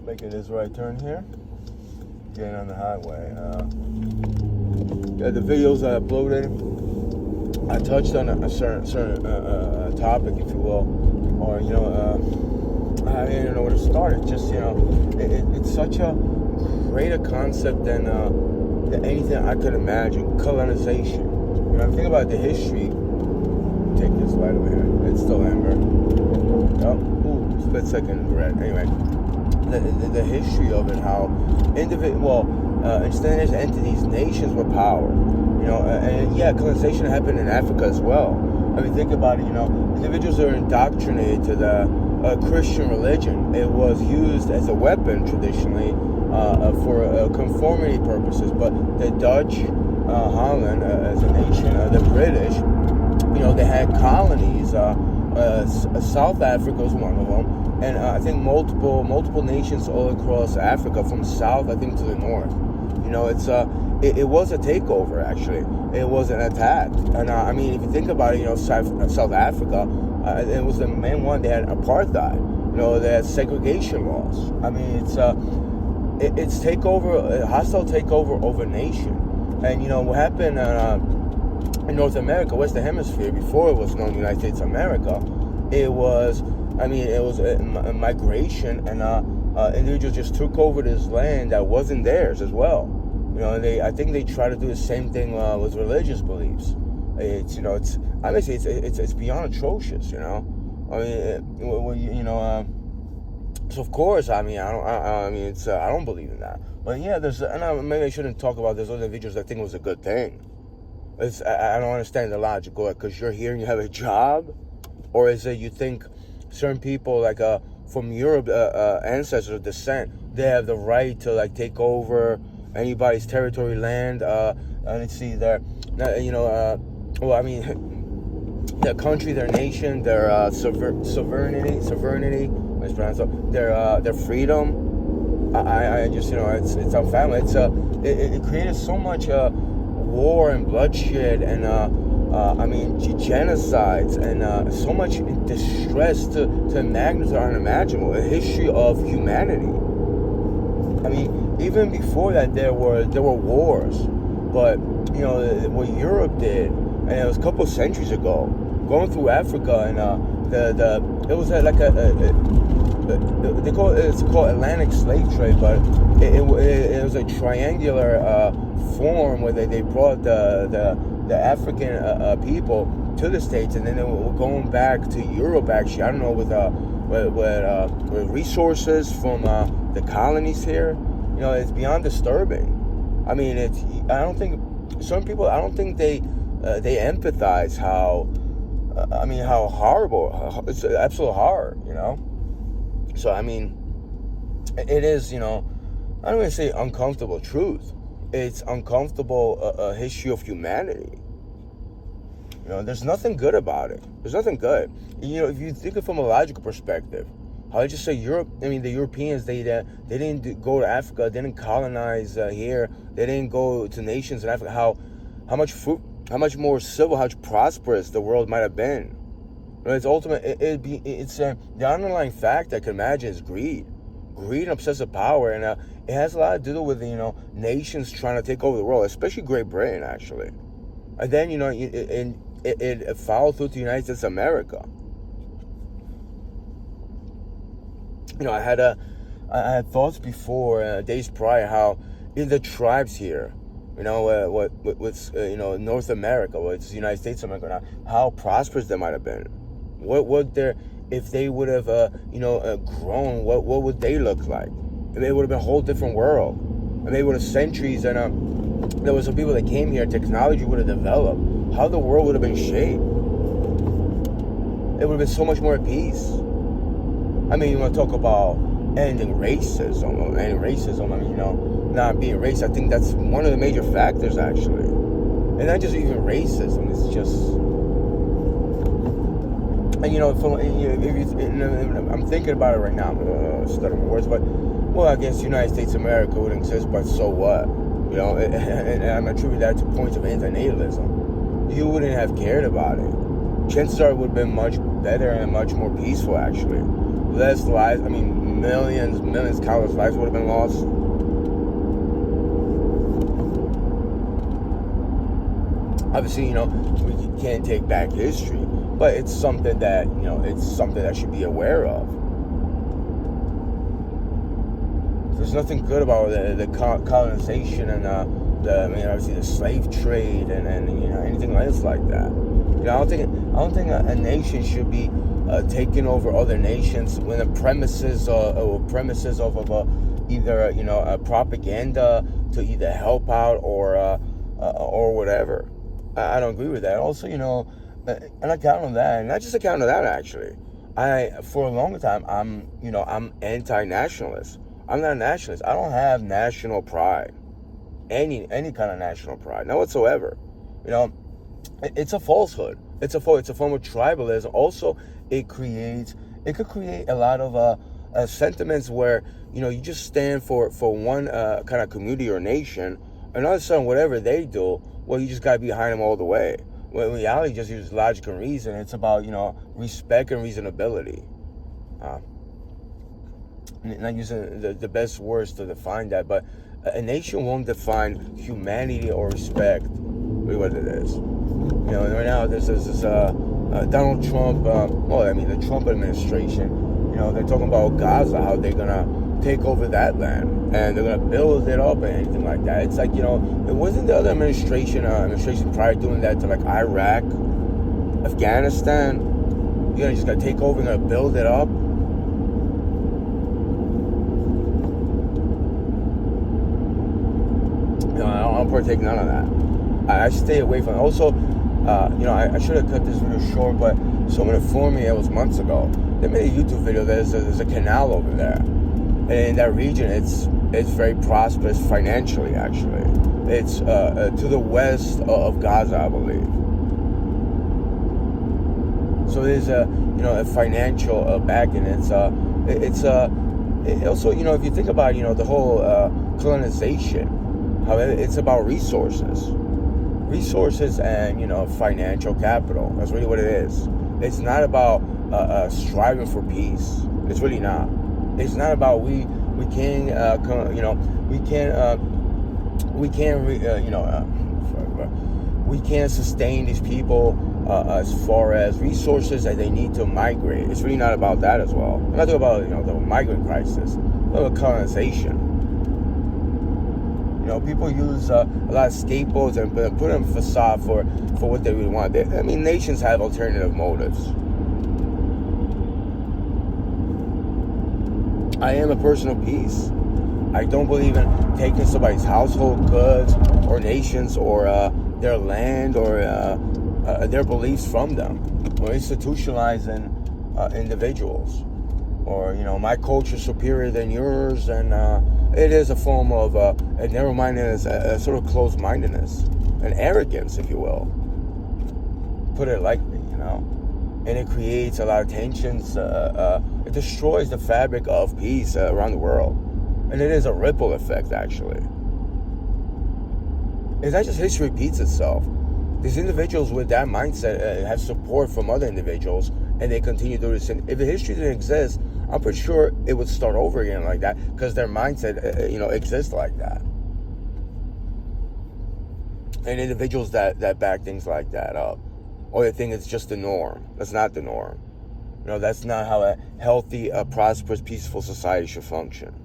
Making this right turn here. Getting on the highway. The videos I uploaded, I touched on a certain topic, if you will, or I didn't know where to start. It's just it's such a greater concept than anything I could imagine. Colonization. When I think about the history, take this light over here. It's still amber. Oh, split second red. Anyway, the history of it, how instantaneous entities, nations with power. And colonization happened in Africa as well. I mean, think about it. Individuals are indoctrinated to the Christian religion. It was used as a weapon traditionally for conformity purposes. But the Dutch, Holland, as a nation, the British, they had colonies. South Africa was one of them, and I think multiple nations all across Africa, from south I think to the north. It was a takeover, actually. It was an attack. And if you think about it, South Africa, it was the main one. They had apartheid. They had segregation laws. I mean, it's takeover, a hostile takeover over nation. And what happened in North America, Western Hemisphere, before it was known United States of America, it was a migration, and individuals just took over this land that wasn't theirs as well. I think they try to do the same thing with religious beliefs. It's beyond atrocious. So of course, I don't believe in that. But yeah, maybe I shouldn't talk about those other individuals that think it was a good thing. I don't understand the logic. Because you're here and you have a job, or is it you think certain people like from Europe, ancestors of descent, they have the right to take over anybody's territory, land, let's see, their their country, their nation, their sovereignty, mispronounced, their freedom. I just it's unfathomable. It created so much war and bloodshed and genocides and so much distress to magnitude unimaginable. A history of humanity. Even before that, there were wars, but what Europe did, and it was a couple of centuries ago, going through Africa, and it was it's called Atlantic slave trade, but it was a triangular form where they brought the African people to the States, and then they were going back to Europe. Actually, I don't know, with resources from the colonies here. It's beyond disturbing. I don't think some people. I don't think they empathize how horrible. It's absolute horror. So it is. I don't want to say uncomfortable truth. It's uncomfortable history of humanity. There's nothing good about it. There's nothing good. If you think of it from a logical perspective, how I just say Europe. The Europeans, they didn't go to Africa. They didn't colonize here. They didn't go to nations in Africa. How much more civil, how much prosperous the world might have been. It's ultimate. It's the underlying fact I can imagine is greed and obsessive power, and it has a lot to do with nations trying to take over the world, especially Great Britain, actually. And then it followed through to the United States of America. I had thoughts before, days prior, how in the tribes here, what's North America, what's the United States of America now, how prosperous they might have been. What would if they would have grown, what would they look like? And it would have been a whole different world. And they would have centuries, and there was some people that came here, technology would have developed. How the world would have been shaped. It would have been so much more at peace. You want to talk about ending racism, not being racist. I think that's one of the major factors, actually. And not just even racism, it's just... And I'm thinking about it right now. I'm stuttering my words, but I guess United States of America would exist, but so what? And I'm attributing that to points of anti-natalism. You wouldn't have cared about it. Chances are it would have been much better and much more peaceful, actually. Less lives. millions countless lives would have been lost. Obviously, we can't take back history, but it's something that, should be aware of. There's nothing good about the colonization and obviously the slave trade and anything else like that. I don't think a nation should be taking over other nations when the premises of either a propaganda to either help out or whatever. I don't agree with that. Also, on account of that, and not just account of that, actually, for a long time I'm anti-nationalist. I'm not a nationalist. I don't have national pride, any kind of national pride, not whatsoever. It's a falsehood. It's a form of tribalism. Also, it could create a lot of sentiments where you just stand for one kind of community or nation, and all of a sudden whatever they do, well, you just gotta be behind them all the way. Well, in reality, just use logic and reason. It's about respect and reasonability. Not using the best words to define that, but a nation won't define humanity or respect with what it is. Right now there's this Donald Trump, the Trump administration, they're talking about Gaza, how they're gonna take over that land and they're gonna build it up and anything like that. It's like, it wasn't the other administration prior doing that to like Iraq, Afghanistan. You're just gonna take over and gonna build it up. I don't partake none of that. I stay away from it. Also, I should have cut this video short, but someone informed me, it was months ago, they made a YouTube video. There's a canal over there, and in that region it's very prosperous financially. Actually, it's to the west of Gaza, I believe. So there's a financial backing. It's also, if you think about the whole colonization, how it's about resources and financial capital. That's really what it is. It's not about striving for peace. It's really not. It's not about we can't sustain these people as far as resources that they need to migrate. It's really not about that as well. I'm not talking about the migrant crisis, but colonization. People use a lot of scapegoats and put in facade for what they really want. Nations have alternative motives. I am a person of peace. I don't believe in taking somebody's household goods or nations or their land or their beliefs from them, or institutionalizing individuals, or my culture is superior than yours, and it is a form of a narrow-mindedness, a sort of closed-mindedness, an arrogance, if you will. Put it lightly, and it creates a lot of tensions. It destroys the fabric of peace around the world, and it is a ripple effect. Actually, it's not just history repeats itself. These individuals with that mindset have support from other individuals, and they continue to do this. And if the history didn't exist, I'm pretty sure it would start over again like that, because their mindset, exists like that. And individuals that back things like that up, or they think it's just the norm. That's not the norm. That's not how a healthy, prosperous, peaceful society should function.